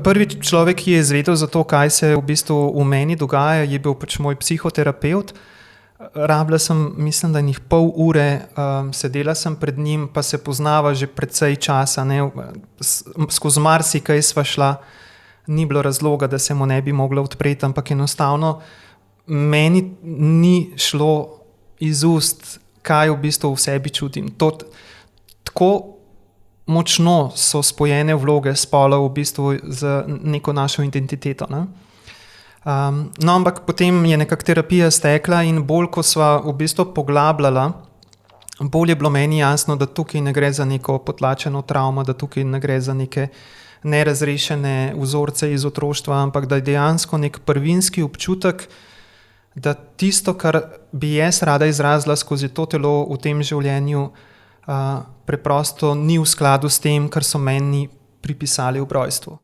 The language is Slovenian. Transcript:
Prvi človek, ki je izvedel za to, kaj se v bistvu v meni dogaja, je bil pač moj psihoterapevt. Rabila sem, mislim, da njih pol ure, sedela sem pred njim, pa se poznava že precej časa, ne, skozi marsikaj sva šla, ni bilo razloga, da se mu ne bi mogla odpreti, ampak enostavno meni ni šlo iz ust, kaj v bistvu v sebi čutim. Tako močno so spojene vloge spolov v bistvu z neko našo identiteto, ne. No, ampak potem je nekako terapija stekla in bolj, ko sva v bistvu poglabljala, bolj je bilo meni jasno, da tukaj ne gre za neko potlačeno travmo, da tukaj ne gre za neke nerazrešene vzorce iz otroštva, ampak da je dejansko nek prvinski občutek, da tisto, kar bi jaz rada izrazila skozi to telo v tem življenju, preprosto ni v skladu s tem, kar so meni pripisali ob rojstvu.